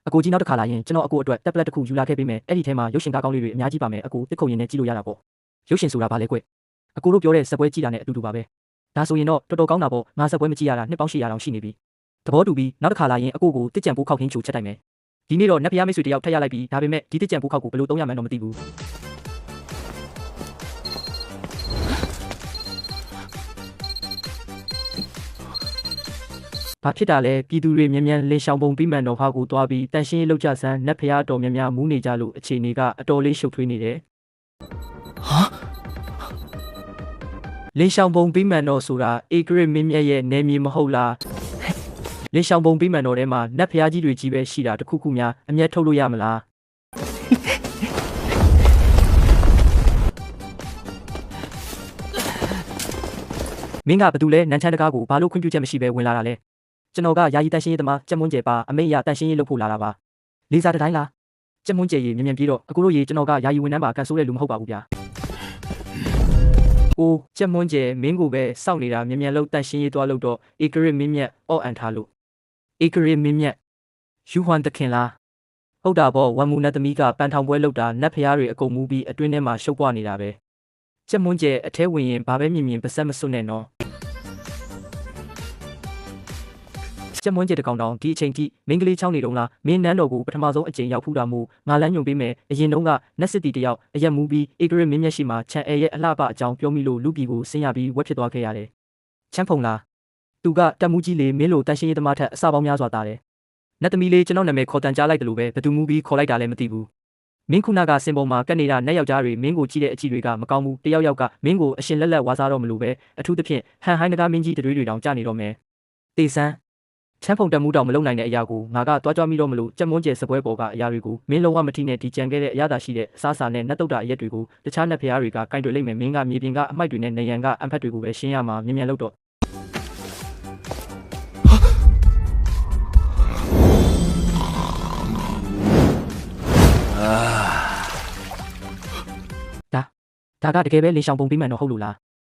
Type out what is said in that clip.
အကိုကြီးနောက်တစ်ခါလာရင်ကျွန်တော်အကိုအတွက်တက်ပလက်တစ်ခုယူလာခဲ့ပေးမယ်အဲ့ဒီထဲမှာရုပ်ရှင်ကားကောင်းလေးတွေအများကြီးပါမယ်အကိုတစ်ခုရင်နဲ့ကြည့်လို့ရတာပေါ့ရုပ်ရှင်ဆိုတာဘာလဲကွအကိုတို့ပြောတဲ့စပွဲကြည့်တာနဲ့အတူတူပါပဲဒါဆိုရင်တော့တော်တော်ကောင်းတာပေါ့ငါစပွဲမကြည့်ရတာနှစ်ပေါင်း800တောင်ရှိနေပြီသဘောတူပြီးနောက်တစ်ခါလာရင်အကိုကိုတစ်ကြံပိုးခောက်ခင်းချိုချက်တိုက်မယ်ဒီနေ့တော့နတ်ဖျားမိတ်ဆွေတယောက်ထက်ရလိုက်ပြီးဒါပေမဲ့ဒီတစ်ကြံပိုးခောက်ကိုဘယ်လိုသုံးရမှန်းတော့မသိဘူးဘာဖြစ်တာလဲပြည်သူတွေမြန်မြန်လင်းရှောင်ပုံပြီးမှန်တော်ဟာကိုသွားပြီးတန်ရှင်းရေးလောက်ကြဆန်းနတ်ဖျားတော်များများမူးနေကြလို့အခြေအနေကအတော်လေးရှုပ်ထွေးနေတယ်ဟာလင်းရှောင်ပုံပြီးမှန်တော်ဆိုတာအေဂရစ်မင်းမြတ်ရဲ့နယ်မြေမဟုတ်လားလင်းရှောင်ပုံပြီးမှန်တော်ထဲမှာနတ်ဖျားကြီးတွေကြီးပဲရှိတာတခုခုများအမျက်ထုတ်လို့ရမလားမင်းကဘာတူလဲနန်းချမ်းတကားကိုဘာလို့ခွင့်ပြုချက်မရှိဘဲဝင်လာတာလဲကျွန်တော်ကယာယီတန်ရှင်းရေးသမားကြက်မွန်းကျဲပါအမိတ်ရတန်ရှင်းရေးလုပ်ဖို့လာတာပါလေးစားတိုင်းလားကြက်မွန်းကျဲရေမြန်မြန်ပြေးတော့အခုတို့ရေကျွန်တော်ကယာယီဝန်ထမ်းပါကန်ဆိုးတဲ့လူမဟုတ်ပါဘူးဗျာအိုးကြက်မွန်းကျဲမင်းကိုပဲစောင့်နေတာမြန်မြန်လို့တန်ရှင်းရေးသွားလို့တော့အေဂရစ်မင်းမြတ်အော့အန်ထားလို့အေဂရစ်မင်းမြတ်ယူဟွမ်တခင်လားဟုတ်တာပေါ့ဝမ်မူနတ်သမီးကပန်ထောင်ပွဲလုပ်တာနတ်ဖျားတွေအကုန်မူပြီးအတွင်းထဲမှာရှုပ်ပွားနေတာပဲကြက်မွန်းကျဲအထဲဝင်ရင်ဘာပဲမြင်မြင်ပါဆက်မစွတ်နဲ့နော်ကျမွန်းကျဲတကောင်တောင်ဒီအချိန်ထိမင်းကလေးချောင်းနေတုံးလားမင်းနန်းတော်ကိုပထမဆုံးအကြိမ်ရောက်ဖူးတာမို့ငါလမ်းညွန်ပေးမယ်အရင်တုန်းကနတ်စစ်တီတယောက်အရက်မူပြီးအေဂရစ်မင်းမျက်ရှိမှာချန်အဲရဲ့အလှပအကြောင်းပြောမိလို့လူပြည်ကိုဆင်းရပြီးဝက်ဖြစ်သွားခဲ့ရတယ်ချမ်းဖုံလားသူကတက်မှုကြီးလေးမင်းလိုတန်ရှင်းရေးသမားထက်အစပေါင်းများစွာတာတယ်နတ်သမီးလေးကျွန်တော်နာမည်ခေါ်တန်ကြားလိုက်တယ်လို့ပဲဘသူမူပြီးခေါ်လိုက်တာလည်းမသိဘူးမင်းခုနကစင်ပေါ်မှာကတ်နေတာနတ်ယောက်ျားတွေမင်းကိုကြည့်တဲ့အကြည့်တွေကမကောင်းဘူးတယောက်ယောက်ကမင်းကိုအရှင်လက်လက်ဝါစားတော့မလို့ပဲအထူးသဖြင့်ဟန်ဟိုင်းနဂါမင်းကြီးတွေတောင်ကြာနေတော့မယ်တေဆန်းချမ်းဖုံတက်မှုတောင်မလုံနိုင်တဲ့အရာကိုငါကတွားကြွမိတော့မလို့ကြက်မွန်းကျဲစပွဲပေါ်ကအရာတွေကိုမင်းလုံးဝမထိနဲ့ဒီကြံခဲ့တဲ့အရာသာရှိတဲ့အစားအစာနဲ့နတ်တုတ်တာအရက်တွေကိုတခြားနတ်ဖျားတွေကကင်တွယ်လိုက်မယ်မင်းကမြေပြင်ကအမိုက်တွေနဲ့နေရန်ကအံဖက်တွေကိုပဲရှင်းရမှာမြန်မြန်လုပ်တော့ဒါကတကယ်ပဲလင်းရှောင်ပုံပြီးမှန်တော့ဟုတ်လို့လား